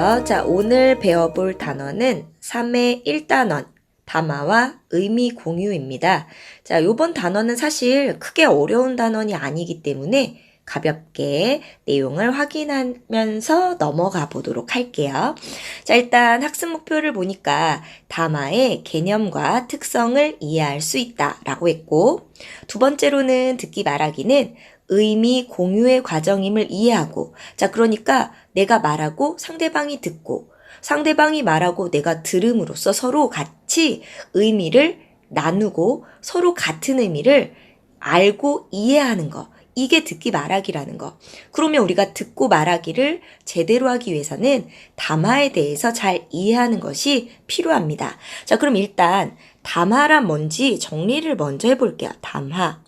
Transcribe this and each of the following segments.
안녕하세요. 자, 오늘 배워볼 단어는 3의 1단원, 담화와 의미 공유입니다. 자, 요번 단어는 사실 크게 어려운 단원이 아니기 때문에 가볍게 내용을 확인하면서 넘어가 보도록 할게요. 자, 일단 학습 목표를 보니까 담화의 개념과 특성을 이해할 수 있다라고 했고, 두 번째로는 듣기 말하기는 의미 공유의 과정임을 이해하고, 자, 그러니까 내가 말하고 상대방이 듣고 상대방이 말하고 내가 들음으로써 서로 같이 의미를 나누고 서로 같은 의미를 알고 이해하는 거. 이게 듣기 말하기라는 거. 그러면 우리가 듣고 말하기를 제대로 하기 위해서는 담화에 대해서 잘 이해하는 것이 필요합니다. 자, 그럼 일단 담화란 뭔지 정리를 먼저 해볼게요. 담화.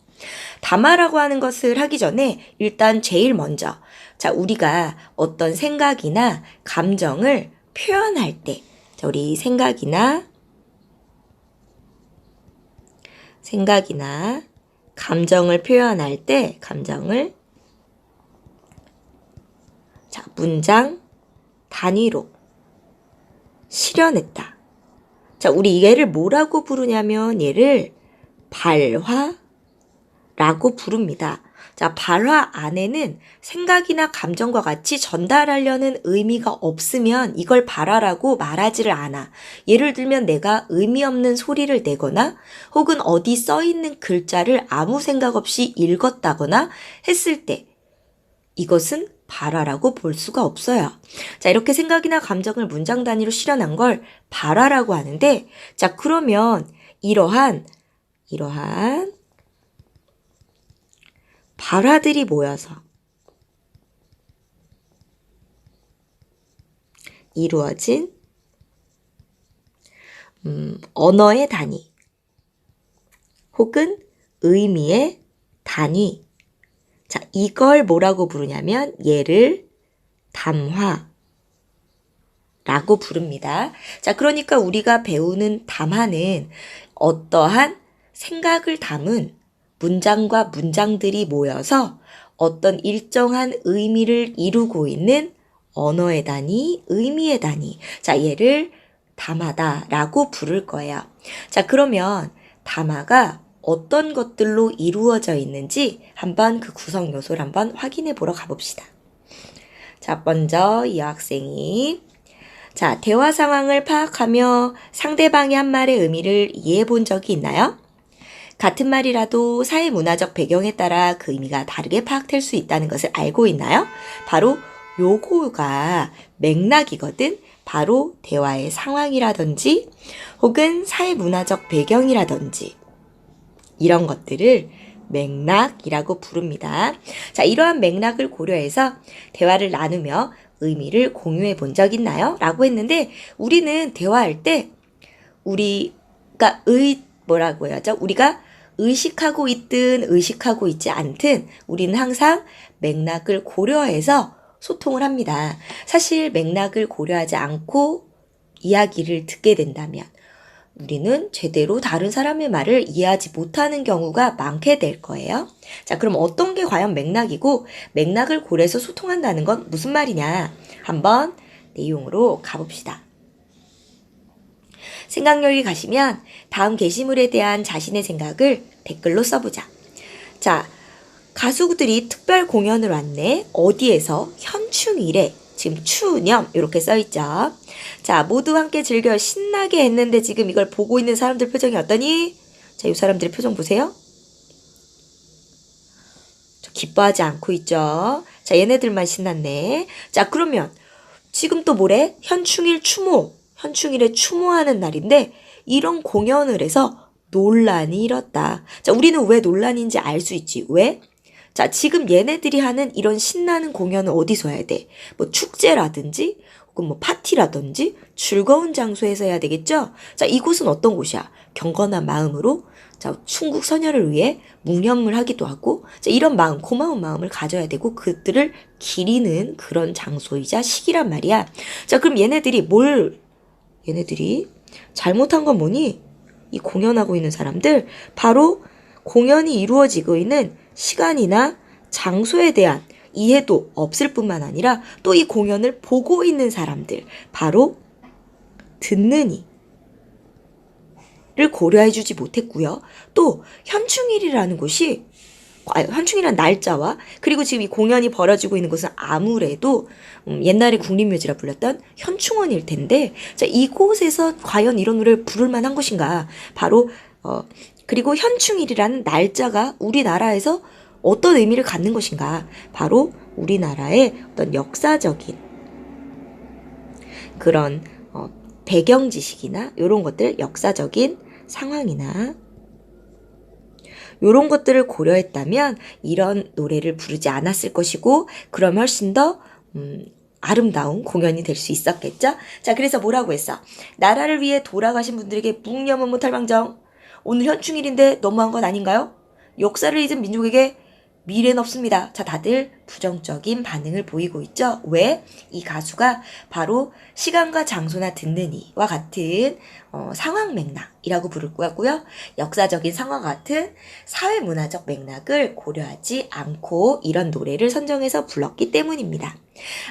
담화라고 하는 것을 하기 전에 일단 제일 먼저 자, 우리가 어떤 생각이나 감정을 표현할 때, 자, 우리 생각이나 감정을 표현할 때, 감정을 자, 문장 단위로 실현했다. 자, 우리 얘를 뭐라고 부르냐면 얘를 발화라고 부릅니다. 자, 발화 안에는 생각이나 감정과 같이 전달하려는 의미가 없으면 이걸 발화라고 말하지를 않아. 예를 들면 내가 의미 없는 소리를 내거나 혹은 어디 써 있는 글자를 아무 생각 없이 읽었다거나 했을 때 이것은 발화라고 볼 수가 없어요. 자, 이렇게 생각이나 감정을 문장 단위로 실현한 걸 발화라고 하는데, 자, 그러면 이러한 발화들이 모여서 이루어진 언어의 단위 혹은 의미의 단위. 자, 이걸 뭐라고 부르냐면 얘를 담화라고 부릅니다. 자, 그러니까 우리가 배우는 담화는 어떠한 생각을 담은 문장과 문장들이 모여서 어떤 일정한 의미를 이루고 있는 언어의 단위, 의미의 단위. 자, 얘를 담화다라고 부를 거예요. 자, 그러면 담화가 어떤 것들로 이루어져 있는지 한번 그 구성 요소를 한번 확인해 보러 가봅시다. 자, 먼저 이 학생이 자, 대화 상황을 파악하며 상대방이 한 말의 의미를 이해해 본 적이 있나요? 같은 말이라도 사회문화적 배경에 따라 그 의미가 다르게 파악될 수 있다는 것을 알고 있나요? 바로 요거가 맥락이거든. 바로 대화의 상황이라든지 혹은 사회문화적 배경이라든지 이런 것들을 맥락이라고 부릅니다. 자, 이러한 맥락을 고려해서 대화를 나누며 의미를 공유해 본 적 있나요? 라고 했는데 우리는 대화할 때 우리가 뭐라고 해야죠? 우리가 의식하고 있든 의식하고 있지 않든 우리는 항상 맥락을 고려해서 소통을 합니다. 사실 맥락을 고려하지 않고 이야기를 듣게 된다면 우리는 제대로 다른 사람의 말을 이해하지 못하는 경우가 많게 될 거예요. 자, 그럼 어떤 게 과연 맥락이고 맥락을 고려해서 소통한다는 건 무슨 말이냐? 한번 내용으로 가봅시다. 생각여기 가시면 다음 게시물에 대한 자신의 생각을 댓글로 써보자. 자, 가수들이 특별 공연을 왔네. 어디에서? 현충일에. 지금 추념 이렇게 써있죠. 자, 모두 함께 즐겨 신나게 했는데 지금 이걸 보고 있는 사람들 표정이 어떠니? 자, 이 사람들의 표정 보세요. 기뻐하지 않고 있죠. 자, 얘네들만 신났네. 자, 그러면 지금 또 뭐래? 현충일 추모. 현충일에 추모하는 날인데 이런 공연을 해서 논란이 일었다. 자, 우리는 왜 논란인지 알 수 있지. 왜? 자, 지금 얘네들이 하는 이런 신나는 공연은 어디서 해야 돼? 뭐 축제라든지 혹은 뭐 파티라든지 즐거운 장소에서 해야 되겠죠? 자, 이곳은 어떤 곳이야? 경건한 마음으로 자, 충국 선열을 위해 묵념을 하기도 하고 자, 이런 마음, 고마운 마음을 가져야 되고 그들을 기리는 그런 장소이자 시기란 말이야. 자, 그럼 얘네들이 잘못한 건 뭐니? 이 공연하고 있는 사람들 바로 공연이 이루어지고 있는 시간이나 장소에 대한 이해도 없을 뿐만 아니라 또 이 공연을 보고 있는 사람들, 바로 듣는 이를 고려해주지 못했고요. 또 현충일이라는 곳이 현충일이라는 날짜와 그리고 지금 이 공연이 벌어지고 있는 곳은 아무래도 옛날에 국립묘지라 불렸던 현충원일 텐데, 자, 이곳에서 과연 이런 노래를 부를 만한 것인가? 바로 그리고 현충일이라는 날짜가 우리나라에서 어떤 의미를 갖는 것인가? 바로 우리나라의 어떤 역사적인 그런 배경 지식이나 이런 것들, 역사적인 상황이나 이런 것들을 고려했다면 이런 노래를 부르지 않았을 것이고, 그럼 훨씬 더 아름다운 공연이 될 수 있었겠죠? 자, 그래서 뭐라고 했어? 나라를 위해 돌아가신 분들에게 묵념은 못할 망정. 오늘 현충일인데 너무한 건 아닌가요? 역사를 잊은 민족에게 미래는 없습니다. 자, 다들 부정적인 반응을 보이고 있죠? 왜? 이 가수가 바로 시간과 장소나 듣는 이와 같은 상황 맥락이라고 부를 거고요. 역사적인 상황과 같은 사회문화적 맥락을 고려하지 않고 이런 노래를 선정해서 불렀기 때문입니다.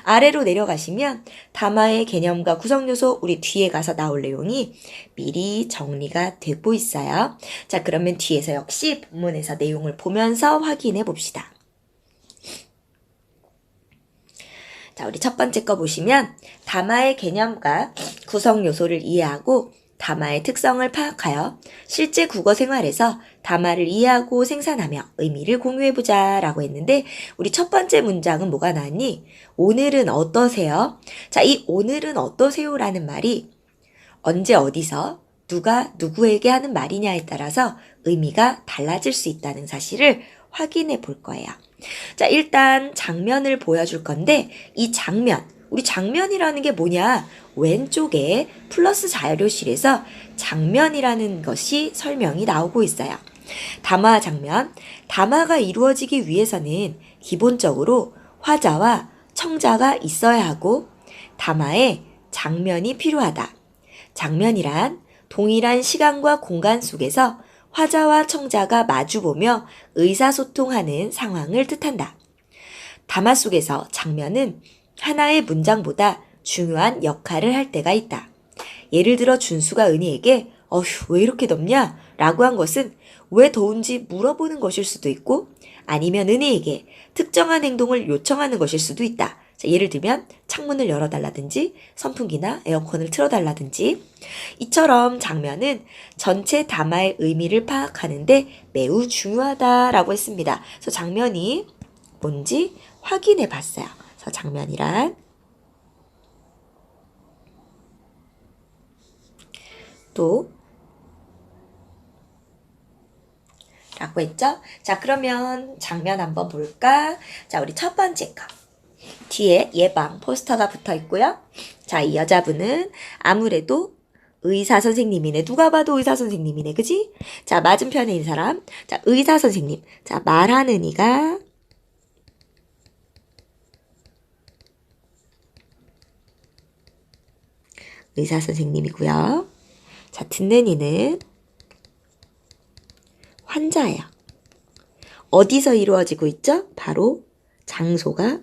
아래로 내려가시면 담화의 개념과 구성요소, 우리 뒤에 가서 나올 내용이 미리 정리가 되고 있어요. 자, 그러면 뒤에서 역시 본문에서 내용을 보면서 확인해 봅시다. 자, 우리 첫 번째 거 보시면 담화의 개념과 구성 요소를 이해하고 담화의 특성을 파악하여 실제 국어 생활에서 담화를 이해하고 생산하며 의미를 공유해보자 라고 했는데, 우리 첫 번째 문장은 뭐가 나왔니? 오늘은 어떠세요? 자, 이 오늘은 어떠세요 라는 말이 언제 어디서 누가 누구에게 하는 말이냐에 따라서 의미가 달라질 수 있다는 사실을 확인해 볼 거예요. 자, 일단 장면을 보여줄 건데, 이 장면, 우리 장면이라는 게 뭐냐? 왼쪽에 플러스 자료실에서 장면이라는 것이 설명이 나오고 있어요. 담화 장면, 담화가 이루어지기 위해서는 기본적으로 화자와 청자가 있어야 하고 담화에 장면이 필요하다. 장면이란 동일한 시간과 공간 속에서 화자와 청자가 마주보며 의사소통하는 상황을 뜻한다. 담화 속에서 장면은 하나의 문장보다 중요한 역할을 할 때가 있다. 예를 들어 준수가 은희에게 어휴 왜 이렇게 덥냐? 라고 한 것은 왜 더운지 물어보는 것일 수도 있고, 아니면 은희에게 특정한 행동을 요청하는 것일 수도 있다. 자, 예를 들면 창문을 열어달라든지 선풍기나 에어컨을 틀어달라든지. 이처럼 장면은 전체 담화의 의미를 파악하는데 매우 중요하다라고 했습니다. 그래서 장면이 뭔지 확인해 봤어요. 그래서 장면이란 또 라고 했죠? 자, 그러면 장면 한번 볼까? 자, 우리 첫 번째 거. 뒤에 예방 포스터가 붙어 있고요. 자, 이 여자분은 아무래도 의사 선생님이네. 누가 봐도 의사 선생님이네. 그지? 자, 맞은편에 있는 사람. 자, 의사 선생님. 자, 말하는 이가 의사 선생님이고요. 자, 듣는 이는 환자예요. 어디서 이루어지고 있죠? 바로 장소가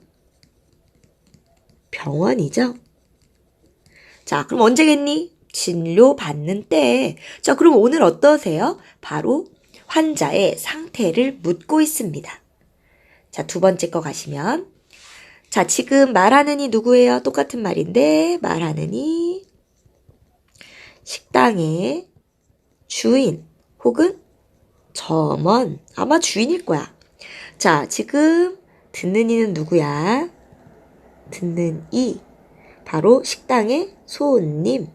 병원이죠. 자, 그럼 언제겠니? 진료받는 때. 자, 그럼 오늘 어떠세요? 바로 환자의 상태를 묻고 있습니다. 자, 두 번째 거 가시면, 자, 지금 말하는 이 누구예요? 똑같은 말인데 말하는 이 식당의 주인 혹은 점원, 아마 주인일 거야. 자, 지금 듣는 이는 누구야? 듣는 이 바로 식당의 손님.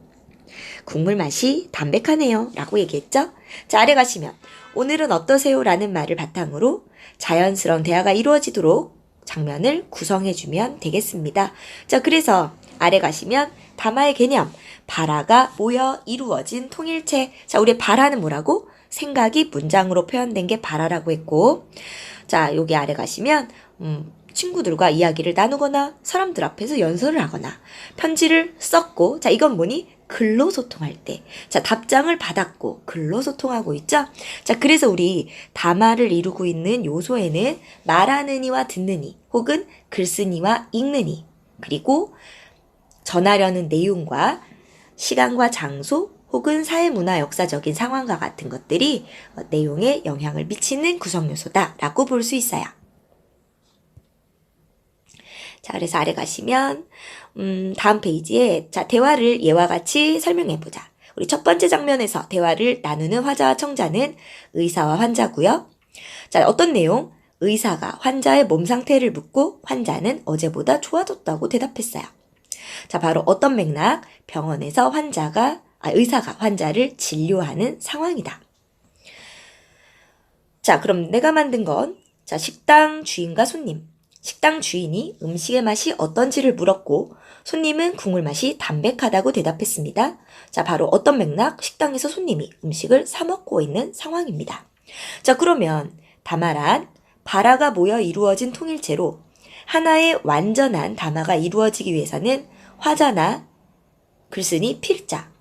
국물 맛이 담백하네요 라고 얘기했죠. 자, 아래 가시면 오늘은 어떠세요? 라는 말을 바탕으로 자연스러운 대화가 이루어지도록 장면을 구성해주면 되겠습니다. 자, 그래서 아래 가시면 담화의 개념, 발화가 모여 이루어진 통일체. 자, 우리 발화는 뭐라고? 생각이 문장으로 표현된 게 발화라고 했고, 자, 여기 아래 가시면 친구들과 이야기를 나누거나 사람들 앞에서 연설을 하거나 편지를 썼고, 자, 이건 뭐니? 글로 소통할 때. 자, 답장을 받았고 글로 소통하고 있죠? 자, 그래서 우리 담화를 이루고 있는 요소에는 말하는 이와 듣는 이, 혹은 글쓰는 이와 읽는 이, 그리고 전하려는 내용과 시간과 장소, 혹은 사회문화 역사적인 상황과 같은 것들이 내용에 영향을 미치는 구성 요소다라고 볼 수 있어요. 자, 그래서 아래 가시면 다음 페이지에 자, 대화를 예와 같이 설명해 보자. 우리 첫 번째 장면에서 대화를 나누는 화자와 청자는 의사와 환자고요. 자, 어떤 내용? 의사가 환자의 몸 상태를 묻고 환자는 어제보다 좋아졌다고 대답했어요. 자, 바로 어떤 맥락? 병원에서 의사가 환자를 진료하는 상황이다. 자, 그럼 내가 만든 건, 자, 식당 주인과 손님. 식당 주인이 음식의 맛이 어떤지를 물었고, 손님은 국물 맛이 담백하다고 대답했습니다. 자, 바로 어떤 맥락? 식당에서 손님이 음식을 사 먹고 있는 상황입니다. 자, 그러면 담화란 발화가 모여 이루어진 통일체로 하나의 완전한 담화가 이루어지기 위해서는 화자나 글쓰니 필자,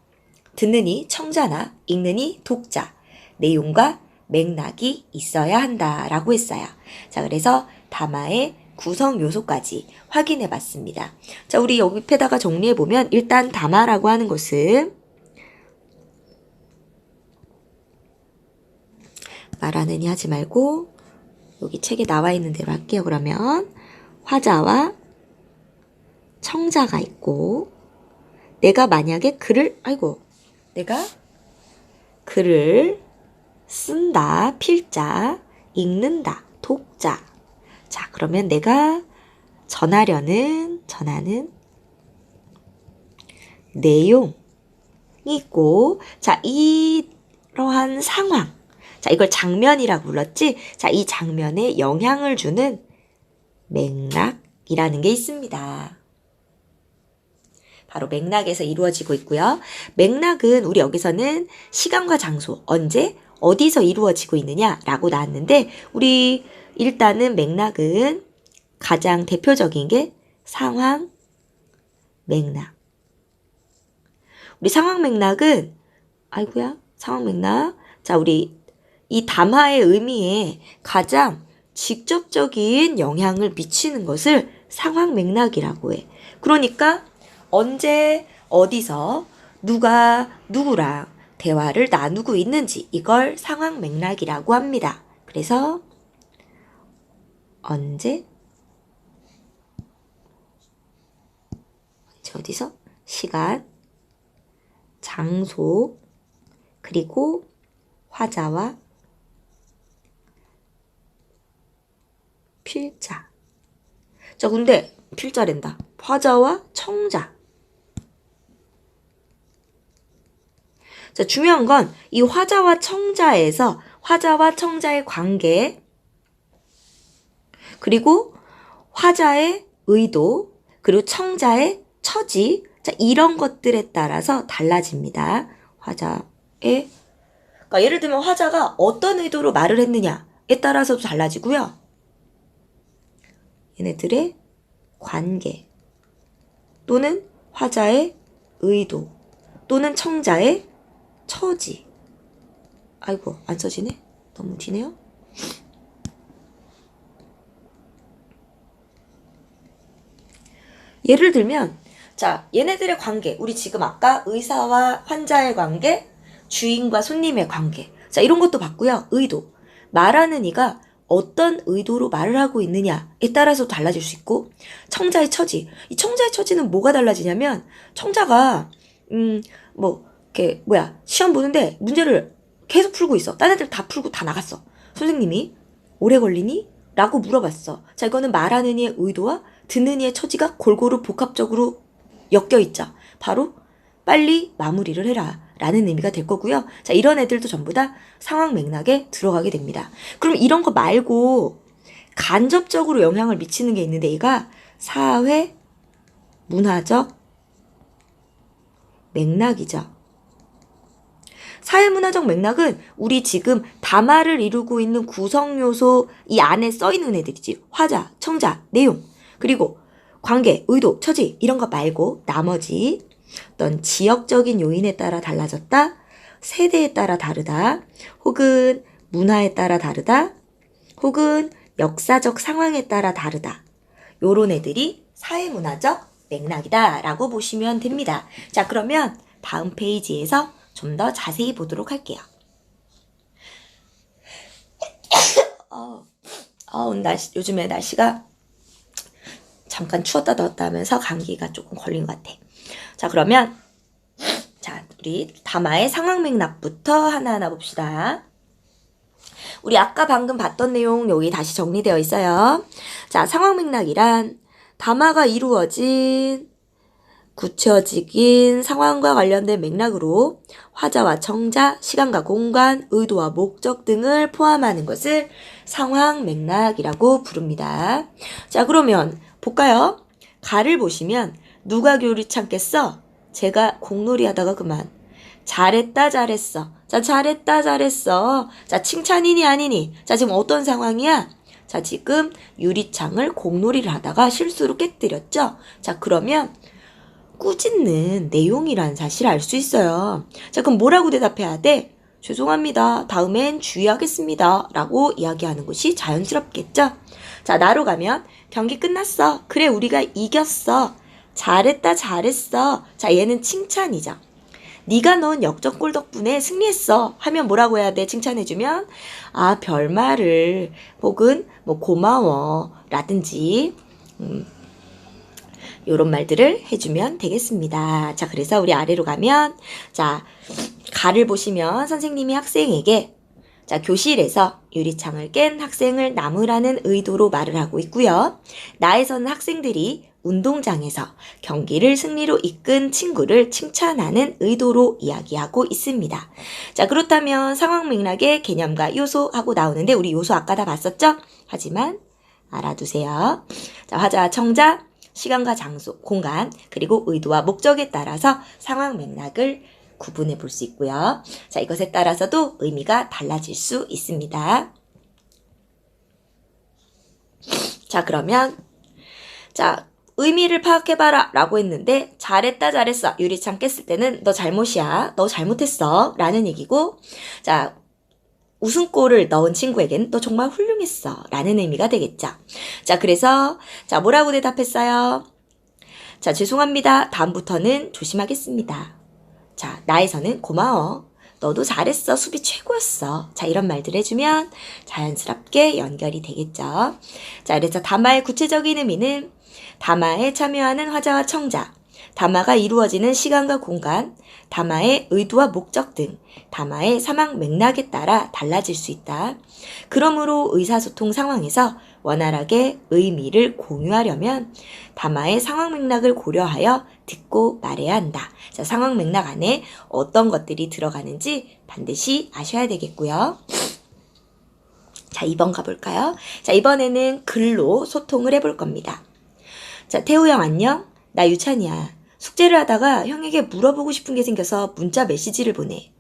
듣느니 청자나 읽느니 독자, 내용과 맥락이 있어야 한다라고 했어요. 자, 그래서 담화의 구성 요소까지 확인해 봤습니다. 자, 우리 옆에다가 정리해 보면 일단 담화라고 하는 것은 말하느니 하지 말고 여기 책에 나와 있는 대로 할게요. 그러면 화자와 청자가 있고 내가 만약에 내가 글을 쓴다, 필자, 읽는다, 독자. 자, 그러면 내가 전하는 내용이 있고, 자, 이러한 상황. 자, 이걸 장면이라고 불렀지? 자, 이 장면에 영향을 주는 맥락이라는 게 있습니다. 바로 맥락에서 이루어지고 있고요. 맥락은 우리 여기서는 시간과 장소, 언제, 어디서 이루어지고 있느냐라고 나왔는데 우리 일단은 맥락은 가장 대표적인 게 상황 맥락. 우리 상황 맥락은 상황 맥락. 자, 우리 이 담화의 의미에 가장 직접적인 영향을 미치는 것을 상황 맥락이라고 해. 그러니까 언제 어디서 누가 누구랑 대화를 나누고 있는지 이걸 상황 맥락이라고 합니다. 그래서 언제 어디서 시간, 장소, 그리고 화자와 필자. 자, 근데 필자랜다. 화자와 청자. 자, 중요한 건 이 화자와 청자에서 화자와 청자의 관계, 그리고 화자의 의도, 그리고 청자의 처지, 자, 이런 것들에 따라서 달라집니다. 그러니까 예를 들면 화자가 어떤 의도로 말을 했느냐에 따라서도 달라지고요. 얘네들의 관계, 또는 화자의 의도, 또는 청자의 처지. 안 써지네? 너무 뒤네요? 예를 들면, 자, 얘네들의 관계. 우리 지금 아까 의사와 환자의 관계, 주인과 손님의 관계. 자, 이런 것도 봤고요. 의도. 말하는 이가 어떤 의도로 말을 하고 있느냐에 따라서 달라질 수 있고, 청자의 처지. 이 청자의 처지는 뭐가 달라지냐면, 청자가, 시험 보는데 문제를 계속 풀고 있어. 딴 애들 다 풀고 다 나갔어. 선생님이 오래 걸리니? 라고 물어봤어. 자, 이거는 말하는 이의 의도와 듣는 이의 처지가 골고루 복합적으로 엮여 있죠. 바로 빨리 마무리를 해라 라는 의미가 될 거고요. 자, 이런 애들도 전부 다 상황 맥락에 들어가게 됩니다. 그럼 이런 거 말고 간접적으로 영향을 미치는 게 있는데 얘가 사회 문화적 맥락이죠. 사회문화적 맥락은 우리 지금 담화를 이루고 있는 구성 요소 이 안에 써 있는 애들이지. 화자, 청자, 내용, 그리고 관계, 의도, 처지 이런 거 말고 나머지 어떤 지역적인 요인에 따라 달라졌다, 세대에 따라 다르다, 혹은 문화에 따라 다르다, 혹은 역사적 상황에 따라 다르다. 요런 애들이 사회문화적 맥락이다 라고 보시면 됩니다. 자, 그러면 다음 페이지에서 좀 더 자세히 보도록 할게요. 요즘에 날씨가 잠깐 추웠다 더웠다 하면서 감기가 조금 걸린 것 같아. 자, 그러면 자, 우리 담화의 상황 맥락부터 하나하나 봅시다. 우리 아까 방금 봤던 내용 여기 다시 정리되어 있어요. 자, 상황 맥락이란 담화가 이루어진 굳혀진 상황과 관련된 맥락으로 화자와 청자, 시간과 공간, 의도와 목적 등을 포함하는 것을 상황 맥락이라고 부릅니다. 자, 그러면 볼까요? 가를 보시면 누가 교리 찾겠어? 제가 공놀이 하다가 그만. 잘했다 잘했어. 자, 잘했다 잘했어. 자, 칭찬이니 아니니? 자, 지금 어떤 상황이야? 자, 지금 유리창을 공놀이를 하다가 실수로 깨뜨렸죠? 자, 그러면 꾸짖는 내용이란 사실을 알 수 있어요. 자, 그럼 뭐라고 대답해야 돼? 죄송합니다. 다음엔 주의하겠습니다. 라고 이야기하는 것이 자연스럽겠죠? 자, 나로 가면 경기 끝났어. 그래, 우리가 이겼어. 잘했다, 잘했어. 자, 얘는 칭찬이죠. 네가 넣은 역전골 덕분에 승리했어. 하면 뭐라고 해야 돼? 칭찬해주면 아, 별말을 혹은 뭐 고마워 라든지 요런 말들을 해주면 되겠습니다. 자, 그래서 우리 아래로 가면 자, 가를 보시면 선생님이 학생에게 자, 교실에서 유리창을 깬 학생을 나무라는 의도로 말을 하고 있고요. 나에서는 학생들이 운동장에서 경기를 승리로 이끈 친구를 칭찬하는 의도로 이야기하고 있습니다. 자, 그렇다면 상황 맥락의 개념과 요소하고 나오는데 우리 요소 아까 다 봤었죠? 하지만 알아두세요. 자, 화자와 청자, 시간과 장소, 공간, 그리고 의도와 목적에 따라서 상황 맥락을 구분해 볼 수 있고요. 자, 이것에 따라서도 의미가 달라질 수 있습니다. 자, 그러면 자, 의미를 파악해봐라 라고 했는데 잘했다 잘했어 유리창 깼을 때는 너 잘못이야 너 잘못했어 라는 얘기고 자 웃음골을 넣은 친구에게는 너 정말 훌륭했어 라는 의미가 되겠죠. 자, 그래서 자 뭐라고 대답했어요? 자, 죄송합니다. 다음부터는 조심하겠습니다. 자, 나에서는 고마워. 너도 잘했어. 수비 최고였어. 자, 이런 말들 해주면 자연스럽게 연결이 되겠죠. 자, 그래서 담화의 구체적인 의미는 담화에 참여하는 화자와 청자, 담화가 이루어지는 시간과 공간, 담화의 의도와 목적 등 담화의 상황 맥락에 따라 달라질 수 있다. 그러므로 의사소통 상황에서 원활하게 의미를 공유하려면 담화의 상황 맥락을 고려하여 듣고 말해야 한다. 자, 상황 맥락 안에 어떤 것들이 들어가는지 반드시 아셔야 되겠고요. 자, 2번 가볼까요? 자, 이번에는 글로 소통을 해볼 겁니다. 자, 태우 형 안녕? 나 유찬이야. 숙제를 하다가 형에게 물어보고 싶은 게 생겨서 문자 메시지를 보내.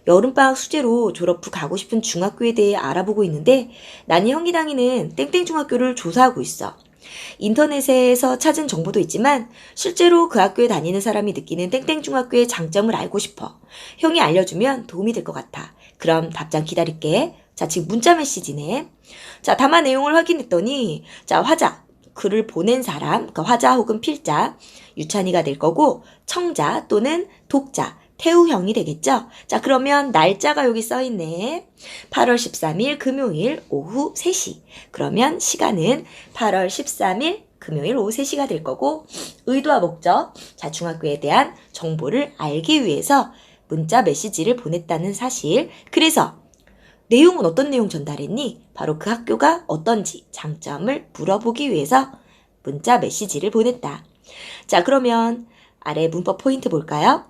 여름방학 숙제로 졸업 후 가고 싶은 중학교에 대해 알아보고 있는데 나는 형이 다니는 땡땡 중학교를 조사하고 있어. 인터넷에서 찾은 정보도 있지만 실제로 그 학교에 다니는 사람이 느끼는 땡땡 중학교의 장점을 알고 싶어. 형이 알려주면 도움이 될 것 같아. 그럼 답장 기다릴게. 자, 지금 문자 메시지네. 자, 담화 내용을 확인했더니 자, 화자. 글을 보낸 사람, 그러니까 화자 혹은 필자, 유찬이가 될 거고 청자 또는 독자, 태우 형이 되겠죠? 자, 그러면 날짜가 여기 써있네. 8월 13일 금요일 오후 3시. 그러면 시간은 8월 13일 금요일 오후 3시가 될 거고 의도와 목적, 자, 중학교에 대한 정보를 알기 위해서 문자 메시지를 보냈다는 사실. 그래서 내용은 어떤 내용 전달했니? 바로 그 학교가 어떤지 장점을 물어보기 위해서 문자 메시지를 보냈다. 자, 그러면 아래 문법 포인트 볼까요?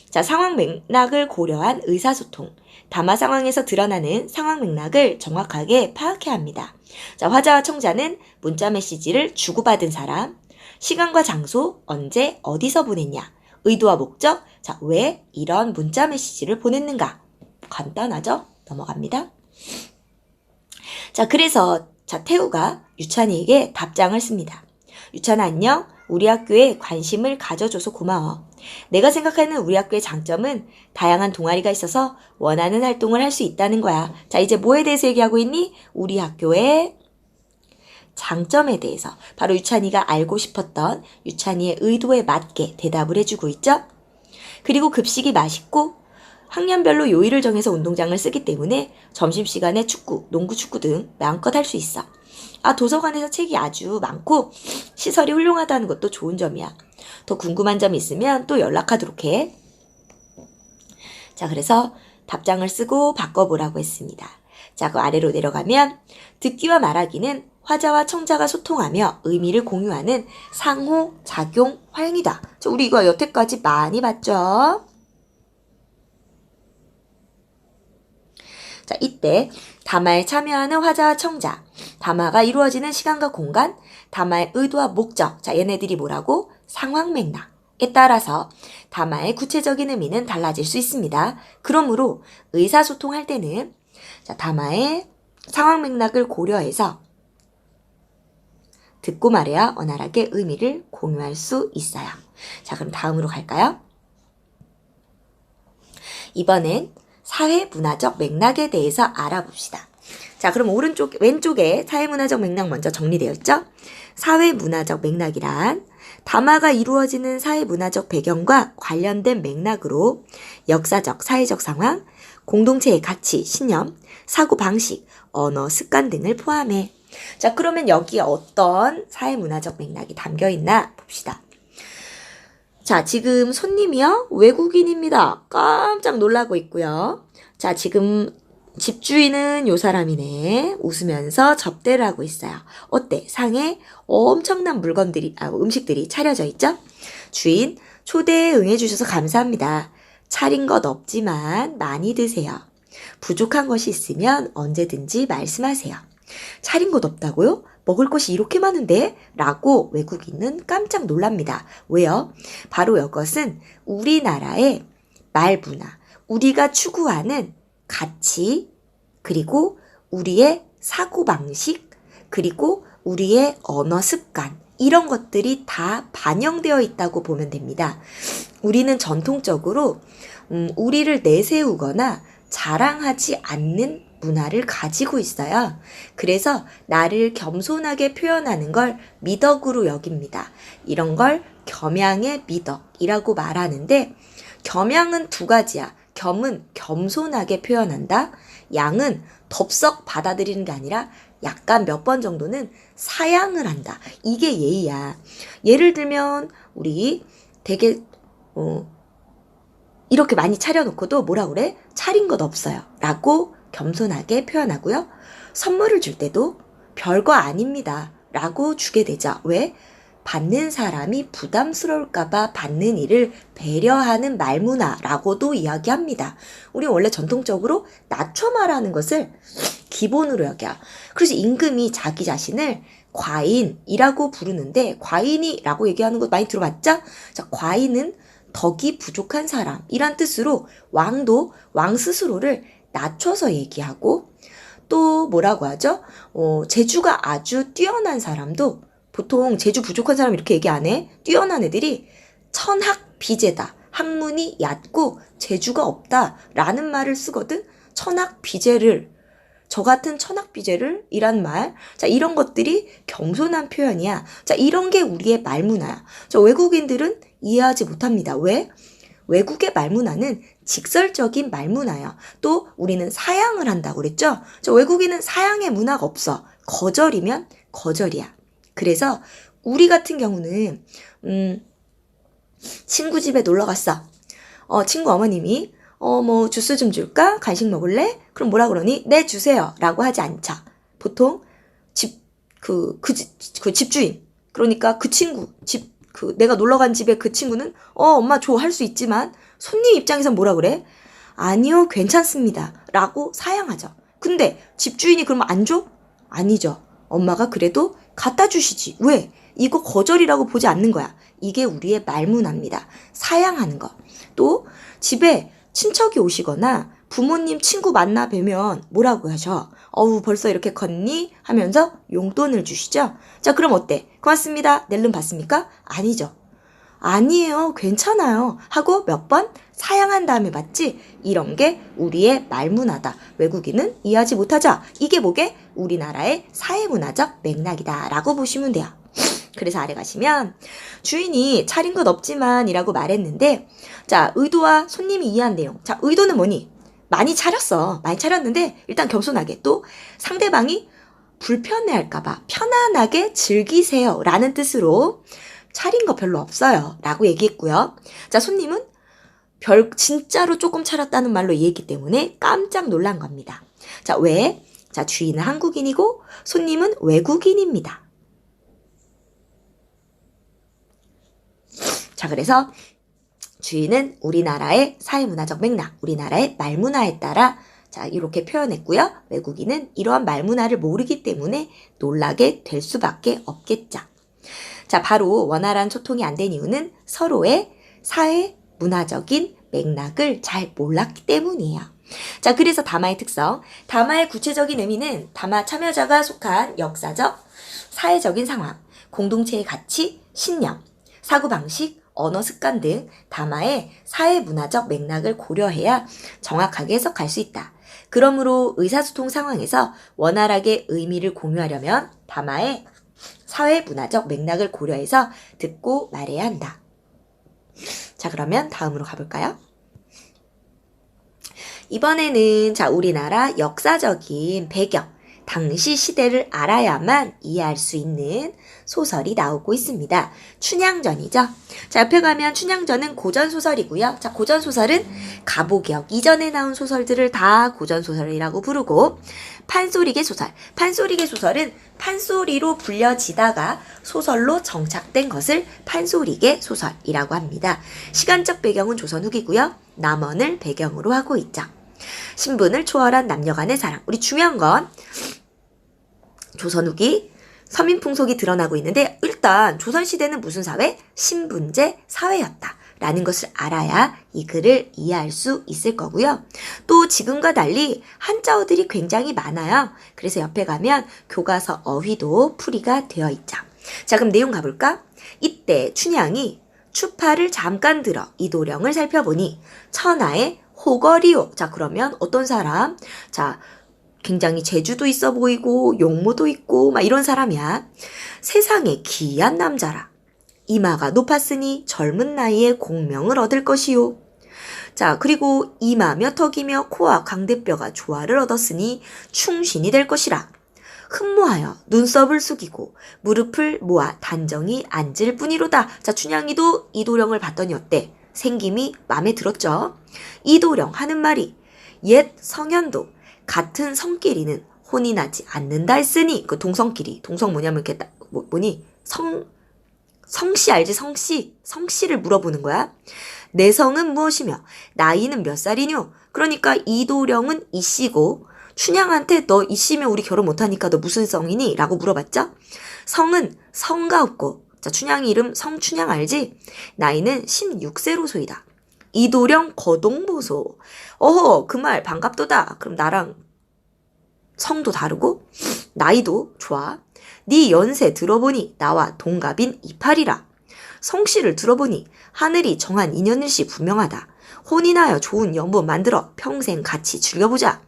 자, 상황 맥락을 고려한 의사소통. 담화 상황에서 드러나는 상황 맥락을 정확하게 파악해야 합니다. 자, 화자와 청자는 문자 메시지를 주고받은 사람, 시간과 장소, 언제, 어디서 보냈냐, 의도와 목적, 자, 왜 이런 문자 메시지를 보냈는가? 간단하죠? 넘어갑니다. 자, 그래서 자, 태우가 유찬이에게 답장을 씁니다. 유찬아 안녕? 우리 학교에 관심을 가져줘서 고마워. 내가 생각하는 우리 학교의 장점은 다양한 동아리가 있어서 원하는 활동을 할 수 있다는 거야. 자, 이제 뭐에 대해서 얘기하고 있니? 우리 학교의 장점에 대해서. 바로 유찬이가 알고 싶었던 유찬이의 의도에 맞게 대답을 해주고 있죠? 그리고 급식이 맛있고 학년별로 요일을 정해서 운동장을 쓰기 때문에 점심시간에 축구, 농구 축구 등 마음껏 할 수 있어. 도서관에서 책이 아주 많고 시설이 훌륭하다는 것도 좋은 점이야. 더 궁금한 점 있으면 또 연락하도록 해. 자, 그래서 답장을 쓰고 바꿔보라고 했습니다. 자, 그 아래로 내려가면 듣기와 말하기는 화자와 청자가 소통하며 의미를 공유하는 상호작용 활용이다. 자, 우리 이거 여태까지 많이 봤죠? 자, 이때 담화에 참여하는 화자와 청자, 담화가 이루어지는 시간과 공간, 담화의 의도와 목적, 자, 얘네들이 뭐라고? 상황 맥락에 따라서 담화의 구체적인 의미는 달라질 수 있습니다. 그러므로 의사소통할 때는 자, 담화의 상황 맥락을 고려해서 듣고 말해야 원활하게 의미를 공유할 수 있어요. 자, 그럼 다음으로 갈까요? 이번엔 사회문화적 맥락에 대해서 알아봅시다. 자, 그럼 왼쪽에 사회문화적 맥락 먼저 정리되어 있죠? 사회문화적 맥락이란 담화가 이루어지는 사회문화적 배경과 관련된 맥락으로 역사적, 사회적 상황, 공동체의 가치, 신념, 사고방식, 언어, 습관 등을 포함해. 자, 그러면 여기에 어떤 사회문화적 맥락이 담겨있나 봅시다. 자, 지금 손님이요? 외국인입니다. 깜짝 놀라고 있고요. 자, 지금 집주인은 요 사람이네. 웃으면서 접대를 하고 있어요. 어때? 상에 엄청난 음식들이 차려져 있죠? 주인, 초대에 응해주셔서 감사합니다. 차린 것 없지만 많이 드세요. 부족한 것이 있으면 언제든지 말씀하세요. 차린 것 없다고요? 먹을 것이 이렇게 많은데? 라고 외국인은 깜짝 놀랍니다. 왜요? 바로 이것은 우리나라의 말 문화, 우리가 추구하는 가치, 그리고 우리의 사고방식, 그리고 우리의 언어 습관, 이런 것들이 다 반영되어 있다고 보면 됩니다. 우리는 전통적으로 우리를 내세우거나 자랑하지 않는 문화를 가지고 있어요. 그래서 나를 겸손하게 표현하는 걸 미덕으로 여깁니다. 이런 걸 겸양의 미덕이라고 말하는데, 겸양은 두 가지야. 겸은 겸손하게 표현한다. 양은 덥석 받아들이는 게 아니라 약간 몇 번 정도는 사양을 한다. 이게 예의야. 예를 들면 우리 되게 이렇게 많이 차려놓고도 뭐라 그래? 차린 것 없어요. 라고 겸손하게 표현하고요. 선물을 줄 때도 별거 아닙니다. 라고 주게 되죠. 왜? 받는 사람이 부담스러울까봐 받는 이를 배려하는 말문화라고도 이야기합니다. 우리 원래 전통적으로 낮춰 말하는 것을 기본으로 여겨. 그래서 임금이 자기 자신을 과인이라고 부르는데, 과인이라고 얘기하는 거 많이 들어봤죠? 자, 과인은 덕이 부족한 사람이란 뜻으로 왕도 왕 스스로를 낮춰서 얘기하고, 또 뭐라고 하죠? 재주가 아주 뛰어난 사람도 보통 재주 부족한 사람 이렇게 얘기 안 해. 뛰어난 애들이 천학비재다. 학문이 얕고 재주가 없다 라는 말을 쓰거든. 천학비재를, 저 같은 천학비재를 이란 말. 자, 이런 것들이 겸손한 표현이야. 자, 이런 게 우리의 말문화야. 저 외국인들은 이해하지 못합니다. 왜? 외국의 말문화는 직설적인 말문화야. 또 우리는 사양을 한다고 그랬죠? 저 외국인은 사양의 문화가 없어. 거절이면 거절이야. 그래서 우리 같은 경우는 친구 집에 놀러 갔어. 친구 어머님이 뭐 주스 좀 줄까? 간식 먹을래? 그럼 뭐라 그러니? 네, 주세요. 라고 하지 않죠. 보통 그 집주인, 그러니까 그 친구 내가 놀러 간 집에 그 친구는 엄마 줘 할 수 있지만 손님 입장에선 뭐라 그래? 아니요, 괜찮습니다. 라고 사양하죠. 근데 집주인이 그러면 안 줘? 아니죠. 엄마가 그래도 갖다 주시지. 왜? 이거 거절이라고 보지 않는 거야. 이게 우리의 말문화입니다. 사양하는 거. 또 집에 친척이 오시거나 부모님 친구 만나 뵈면 뭐라고 하셔? 벌써 이렇게 컸니? 하면서 용돈을 주시죠. 자, 그럼 어때? 고맙습니다. 낼름 받습니까? 아니죠. 아니에요, 괜찮아요 하고 몇 번 사양한 다음에 받지. 이런 게 우리의 말문화다. 외국인은 이해하지 못하죠. 이게 뭐게? 우리나라의 사회문화적 맥락이다 라고 보시면 돼요. 그래서 아래 가시면 주인이 차린 것 없지만 이라고 말했는데, 자, 의도와 손님이 이해한 내용. 자, 의도는 뭐니? 많이 차렸어. 많이 차렸는데 일단 겸손하게, 또 상대방이 불편해할까봐 편안하게 즐기세요 라는 뜻으로 차린 거 별로 없어요 라고 얘기했고요. 자, 손님은 진짜로 조금 차렸다는 말로 얘기했기 때문에 깜짝 놀란 겁니다. 자, 왜? 자, 주인은 한국인이고 손님은 외국인입니다. 자, 그래서 주인은 우리나라의 사회문화적 맥락, 우리나라의 말문화에 따라 자, 이렇게 표현했고요. 외국인은 이러한 말문화를 모르기 때문에 놀라게 될 수밖에 없겠죠. 자, 바로 원활한 소통이 안 된 이유는 서로의 사회문화적인 맥락을 잘 몰랐기 때문이에요. 자, 그래서 담화의 특성. 담화의 구체적인 의미는 담화 참여자가 속한 역사적, 사회적인 상황, 공동체의 가치, 신념, 사고방식, 언어 습관 등 담화의 사회문화적 맥락을 고려해야 정확하게 해석할 수 있다. 그러므로 의사소통 상황에서 원활하게 의미를 공유하려면 담화의 사회문화적 맥락을 고려해서 듣고 말해야 한다. 자, 그러면 다음으로 가볼까요? 이번에는 자, 우리나라 역사적인 배경, 당시 시대를 알아야만 이해할 수 있는 소설이 나오고 있습니다. 춘향전이죠. 자, 옆에 가면 춘향전은 고전소설이고요. 자, 고전소설은 가보기역 이전에 나온 소설들을 다 고전소설이라고 부르고, 판소리개 소설. 판소리개 소설은 판소리로 불려지다가 소설로 정착된 것을 판소리개 소설이라고 합니다. 시간적 배경은 조선 후기고요. 남원을 배경으로 하고 있죠. 신분을 초월한 남녀 간의 사랑. 우리 중요한 건 조선 후기 서민 풍속이 드러나고 있는데, 일단 조선시대는 무슨 사회? 신분제 사회였다 라는 것을 알아야 이 글을 이해할 수 있을 거고요. 또 지금과 달리 한자어들이 굉장히 많아요. 그래서 옆에 가면 교과서 어휘도 풀이가 되어 있죠. 자, 그럼 내용 가볼까? 이때 춘향이 추파를 잠깐 들어 이도령을 살펴보니 천하의 호거리요. 자, 그러면 어떤 사람? 자, 굉장히 재주도 있어 보이고 용모도 있고 막 이런 사람이야. 세상에 기이한 남자라. 이마가 높았으니 젊은 나이에 공명을 얻을 것이요. 자, 그리고 이마며 턱이며 코와 광대뼈가 조화를 얻었으니 충신이 될 것이라. 흠모하여 눈썹을 숙이고 무릎을 모아 단정히 앉을 뿐이로다. 자, 춘향이도 이도령을 봤더니 어때? 생김이 마음에 들었죠? 이도령 하는 말이 옛 성현도 같은 성끼리는 혼이 나지 않는다 했으니, 그 동성끼리, 동성 뭐냐면 이렇게 뭐니? 성씨 알지? 성씨를 물어보는 거야. 내 성은 무엇이며 나이는 몇 살이뇨? 그러니까 이도령은 이씨고 춘향한테 너 이씨면 우리 결혼 못하니까 너 무슨 성이니? 라고 물어봤죠. 성은 성가 없고, 자, 춘향 이름 성춘향 알지? 나이는 16세로 소이다. 이도령 거동보소. 어허, 그 말 반갑도다. 그럼 나랑 성도 다르고 나이도 좋아. 네 연세 들어보니 나와 동갑인 이팔이라. 성씨를 들어보니 하늘이 정한 인연일시 분명하다. 혼인하여 좋은 연보 만들어 평생 같이 즐겨보자.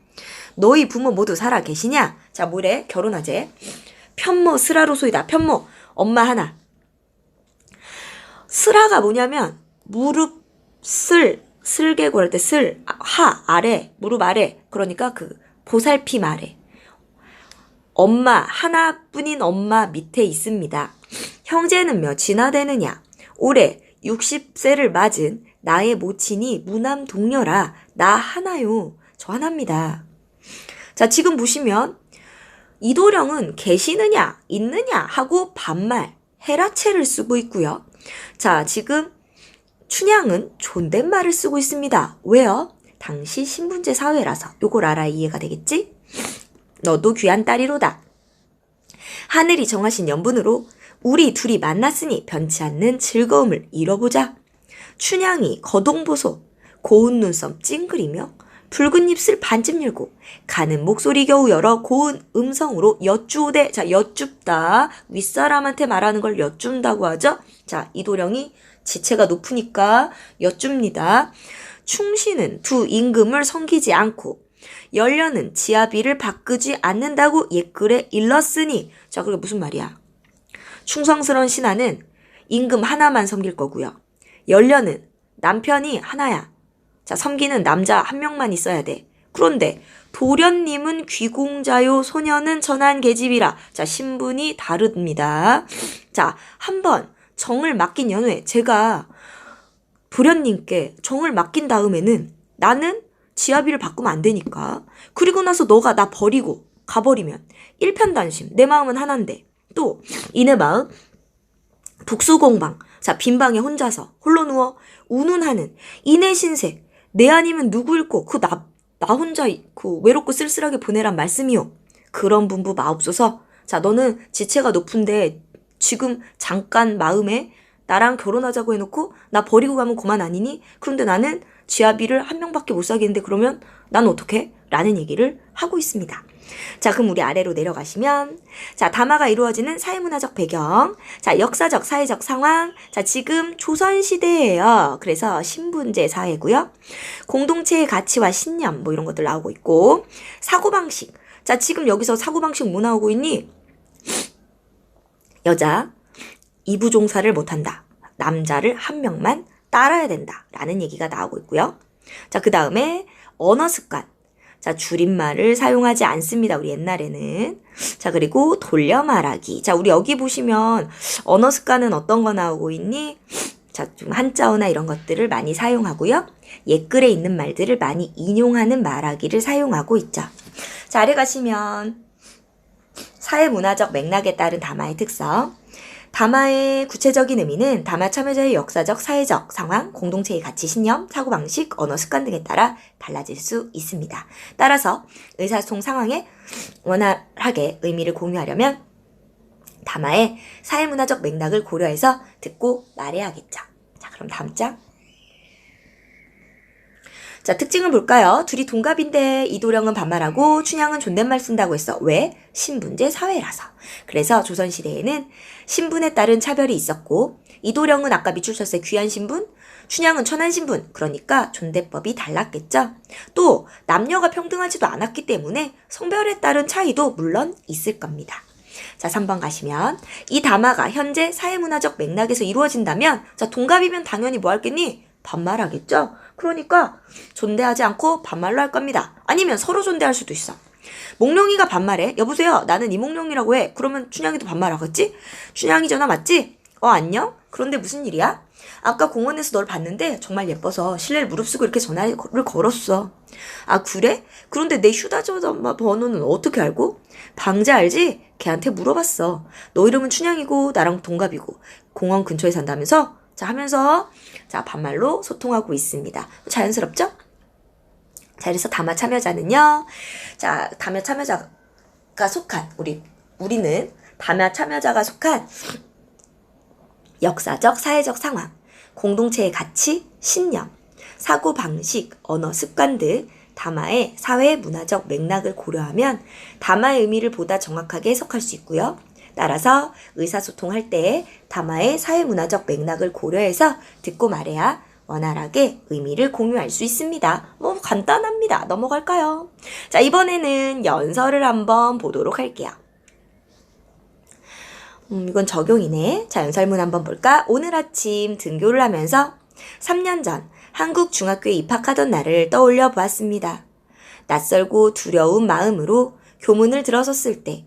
너희 부모 모두 살아 계시냐? 자, 뭐래? 결혼하재. 편모 슬하로 소이다. 편모 엄마 하나. 슬하가 뭐냐면 무릎 슬개고 할 때 아래, 무릎 아래. 그러니까 그 보살핌 아래. 엄마, 하나뿐인 엄마 밑에 있습니다. 형제는 몇이나 되느냐? 올해 60세를 맞은 나의 모친이 무남 동녀라. 나 하나요. 저 하나입니다. 자, 지금 보시면 이도령은 계시느냐, 있느냐 하고 반말, 해라체를 쓰고 있고요. 자, 지금 춘향은 존댓말을 쓰고 있습니다. 왜요? 당시 신분제 사회라서. 요걸 알아야 이해가 되겠지? 너도 귀한 딸이로다. 하늘이 정하신 연분으로 우리 둘이 만났으니 변치 않는 즐거움을 이뤄보자. 춘향이 거동보소, 고운 눈썹 찡그리며 붉은 입술 반쯤 열고 가는 목소리 겨우 열어 고운 음성으로 여쭈우되. 자, 여쭙다. 윗사람한테 말하는 걸 여쭌다고 하죠. 자, 이도령이 지체가 높으니까 여쭙니다. 충신은 두 임금을 섬기지 않고 연려는 지아비를 바꾸지 않는다고 옛글에 일렀으니. 자, 그게 무슨 말이야? 충성스러운 신하는 임금 하나만 섬길 거고요. 연려는 남편이 하나야. 자, 섬기는 남자 한 명만 있어야 돼. 그런데 도련님은 귀공자요, 소녀는 전한 계집이라. 자, 신분이 다릅니다. 자, 한번 정을 맡긴 연후에 제가 도련님께 정을 맡긴 다음에는 나는 지아비를 바꾸면 안 되니까. 그리고 나서 너가 나 버리고 가버리면 일편단심. 내 마음은 하나인데. 또 이내 마음 북수공방. 자, 빈방에 혼자서 홀로 누워 운운하는 이내 신세. 내 아니면 누구일꼬. 나 혼자 그 외롭고 쓸쓸하게 보내란 말씀이요. 그런 분부 마옵소서. 자, 너는 지체가 높은데 지금 잠깐 마음에 나랑 결혼하자고 해놓고 나 버리고 가면 그만 아니니? 그런데 나는 지아비를 한 명밖에 못 사겠는데 그러면 난 어떡해? 라는 얘기를 하고 있습니다. 자, 그럼 우리 아래로 내려가시면, 자, 담화가 이루어지는 사회문화적 배경, 자, 역사적 사회적 상황, 자, 지금 조선시대예요. 그래서 신분제 사회고요. 공동체의 가치와 신념 뭐 이런 것들 나오고 있고, 사고방식. 자, 지금 여기서 사고방식 뭐 나오고 있니? 여자 이부종사를 못한다. 남자를 한 명만 따라야 된다. 라는 얘기가 나오고 있고요. 자, 그 다음에 언어 습관. 자, 줄임말을 사용하지 않습니다. 우리 옛날에는. 자, 그리고 돌려 말하기. 자, 우리 여기 보시면 언어 습관은 어떤 거 나오고 있니? 자, 좀 한자어나 이런 것들을 많이 사용하고요. 옛글에 있는 말들을 많이 인용하는 말하기를 사용하고 있죠. 자, 아래 가시면 사회문화적 맥락에 따른 담화의 특성. 담화의 구체적인 의미는 담화 참여자의 역사적, 사회적 상황, 공동체의 가치, 신념, 사고방식, 언어 습관 등에 따라 달라질 수 있습니다. 따라서 의사소통 상황에 원활하게 의미를 공유하려면 담화의 사회문화적 맥락을 고려해서 듣고 말해야겠죠. 자, 그럼 다음 장. 자, 특징을 볼까요? 둘이 동갑인데 이도령은 반말하고 춘향은 존댓말 쓴다고 했어. 왜? 신분제 사회라서. 그래서 조선시대에는 신분에 따른 차별이 있었고 이도령은 아까 밑줄 쳤어요. 귀한 신분, 춘향은 천한 신분. 그러니까 존댓법이 달랐겠죠. 또 남녀가 평등하지도 않았기 때문에 성별에 따른 차이도 물론 있을 겁니다. 자, 3번 가시면 이 담화가 현재 사회문화적 맥락에서 이루어진다면 자, 동갑이면 당연히 뭐 할겠니? 반말하겠죠? 그러니까 존대하지 않고 반말로 할 겁니다. 아니면 서로 존대할 수도 있어. 몽룡이가 반말해. 여보세요. 나는 이몽룡이라고 해. 그러면 춘향이도 반말하겠지? 춘향이 전화 맞지? 안녕? 그런데 무슨 일이야? 아까 공원에서 널 봤는데 정말 예뻐서 실내를 무릅쓰고 이렇게 전화를 걸었어. 아, 그래? 그런데 내 휴대전화 번호는 어떻게 알고? 방자 알지? 걔한테 물어봤어. 너 이름은 춘향이고 나랑 동갑이고 공원 근처에 산다면서? 자, 하면서 자, 반말로 소통하고 있습니다. 자연스럽죠? 자, 그래서 담화 참여자는요. 자, 담화 참여자가 속한 우리는 담화 참여자가 속한 역사적, 사회적 상황, 공동체의 가치, 신념, 사고 방식, 언어 습관 등 담화의 사회 문화적 맥락을 고려하면 담화의 의미를 보다 정확하게 해석할 수 있고요. 따라서 의사소통할 때 담화의 사회문화적 맥락을 고려해서 듣고 말해야 원활하게 의미를 공유할 수 있습니다. 뭐 간단합니다. 넘어갈까요? 자, 이번에는 연설을 한번 보도록 할게요. 이건 적용이네. 자, 연설문 한번 볼까? 오늘 아침 등교를 하면서 3년 전 한국 중학교에 입학하던 날을 떠올려 보았습니다. 낯설고 두려운 마음으로 교문을 들어섰을 때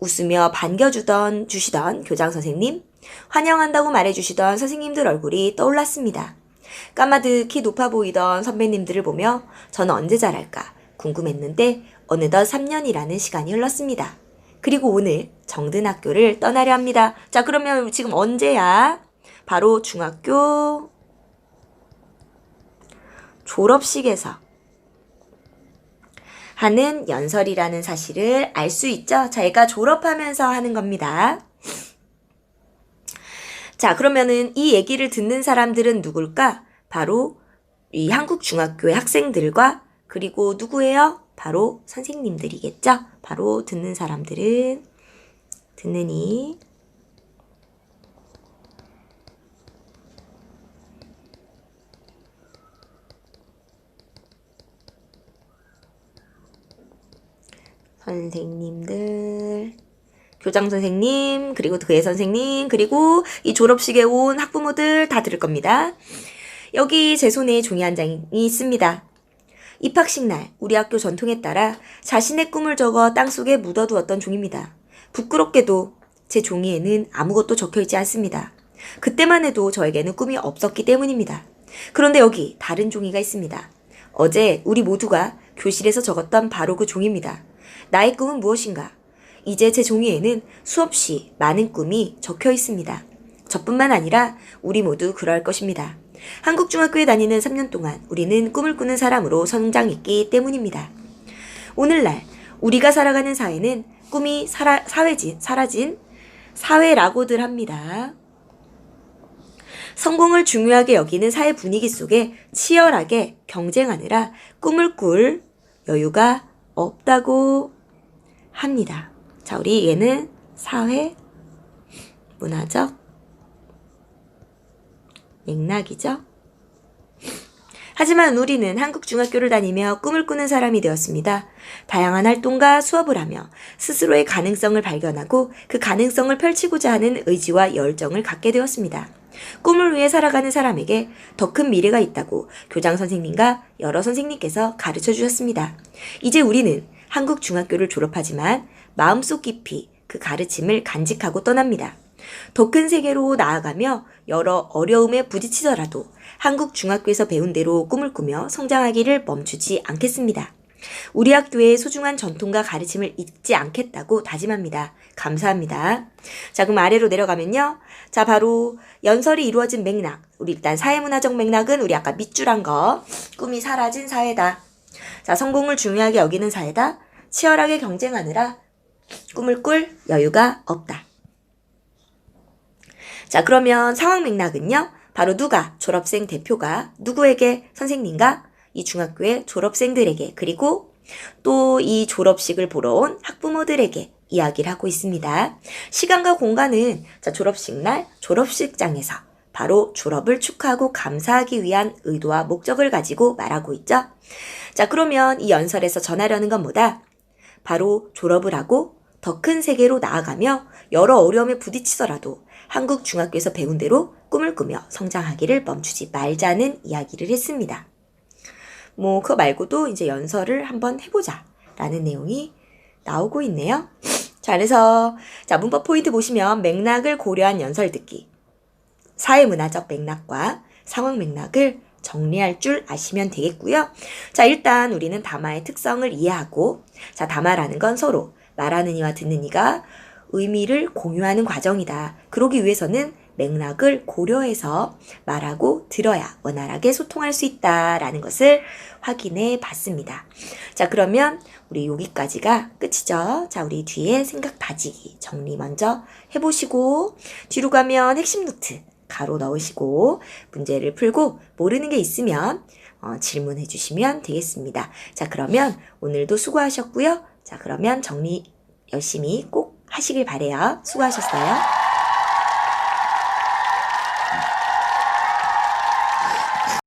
웃으며 반겨주시던 교장 선생님, 환영한다고 말해주시던 선생님들 얼굴이 떠올랐습니다. 까마득히 높아 보이던 선배님들을 보며 저는 언제 자랄까 궁금했는데 어느덧 3년이라는 시간이 흘렀습니다. 그리고 오늘 정든학교를 떠나려 합니다. 자, 그러면 지금 언제야? 바로 중학교 졸업식에서 하는 연설이라는 사실을 알 수 있죠? 자, 얘가 졸업하면서 하는 겁니다. 자, 그러면은 이 얘기를 듣는 사람들은 누굴까? 바로 이 한국 중학교의 학생들과 그리고 누구예요? 바로 선생님들이겠죠? 바로 듣는 사람들은 듣는 이 선생님들, 교장 선생님, 그리고 교회 선생님, 그리고 이 졸업식에 온 학부모들 다 들을 겁니다. 여기 제 손에 종이 한 장이 있습니다. 입학식 날 우리 학교 전통에 따라 자신의 꿈을 적어 땅속에 묻어두었던 종입니다. 부끄럽게도 제 종이에는 아무것도 적혀있지 않습니다. 그때만 해도 저에게는 꿈이 없었기 때문입니다. 그런데 여기 다른 종이가 있습니다. 어제 우리 모두가 교실에서 적었던 바로 그 종입니다. 나의 꿈은 무엇인가? 이제 제 종이에는 수없이 많은 꿈이 적혀 있습니다. 저뿐만 아니라 우리 모두 그럴 것입니다. 한국 중학교에 다니는 3년 동안 우리는 꿈을 꾸는 사람으로 성장했기 때문입니다. 오늘날 우리가 살아가는 사회는 꿈이 사라진 사회라고들 합니다. 성공을 중요하게 여기는 사회 분위기 속에 치열하게 경쟁하느라 꿈을 꿀 여유가 없다고 합니다. 자, 우리 얘는 사회 문화적 맥락이죠. 하지만 우리는 한국 중학교를 다니며 꿈을 꾸는 사람이 되었습니다. 다양한 활동과 수업을 하며 스스로의 가능성을 발견하고 그 가능성을 펼치고자 하는 의지와 열정을 갖게 되었습니다. 꿈을 위해 살아가는 사람에게 더 큰 미래가 있다고 교장 선생님과 여러 선생님께서 가르쳐 주셨습니다. 이제 우리는 한국 중학교를 졸업하지만 마음속 깊이 그 가르침을 간직하고 떠납니다. 더 큰 세계로 나아가며 여러 어려움에 부딪히더라도 한국 중학교에서 배운 대로 꿈을 꾸며 성장하기를 멈추지 않겠습니다. 우리 학교의 소중한 전통과 가르침을 잊지 않겠다고 다짐합니다. 감사합니다. 자, 그럼 아래로 내려가면요. 자, 바로 연설이 이루어진 맥락. 우리 일단 사회문화적 맥락은 우리 아까 밑줄한 거. 꿈이 사라진 사회다. 자, 성공을 중요하게 여기는 사회다. 치열하게 경쟁하느라 꿈을 꿀 여유가 없다. 자, 그러면 상황 맥락은요. 바로 누가 졸업생 대표가 누구에게 선생님과 이 중학교의 졸업생들에게 그리고 또 이 졸업식을 보러 온 학부모들에게 이야기를 하고 있습니다. 시간과 공간은 자, 졸업식 날 졸업식장에서 바로 졸업을 축하하고 감사하기 위한 의도와 목적을 가지고 말하고 있죠. 자, 그러면 이 연설에서 전하려는 건 뭐다? 바로 졸업을 하고 더 큰 세계로 나아가며 여러 어려움에 부딪히더라도 한국 중학교에서 배운 대로 꿈을 꾸며 성장하기를 멈추지 말자는 이야기를 했습니다. 뭐 그거 말고도 이제 연설을 한번 해보자 라는 내용이 나오고 있네요. 자, 그래서 자, 문법 포인트 보시면 맥락을 고려한 연설 듣기, 사회문화적 맥락과 상황 맥락을 정리할 줄 아시면 되겠고요. 자, 일단 우리는 담화의 특성을 이해하고, 자, 담화라는 건 서로 말하는 이와 듣는 이가 의미를 공유하는 과정이다. 그러기 위해서는 맥락을 고려해서 말하고 들어야 원활하게 소통할 수 있다라는 것을 확인해 봤습니다. 자, 그러면 우리 여기까지가 끝이죠. 자, 우리 뒤에 생각 다지기 정리 먼저 해보시고 뒤로 가면 핵심 노트 가로 넣으시고 문제를 풀고 모르는 게 있으면 질문해 주시면 되겠습니다. 자, 그러면 오늘도 수고하셨고요. 자, 그러면 정리 열심히 꼭 하시길 바래요. 수고하셨어요.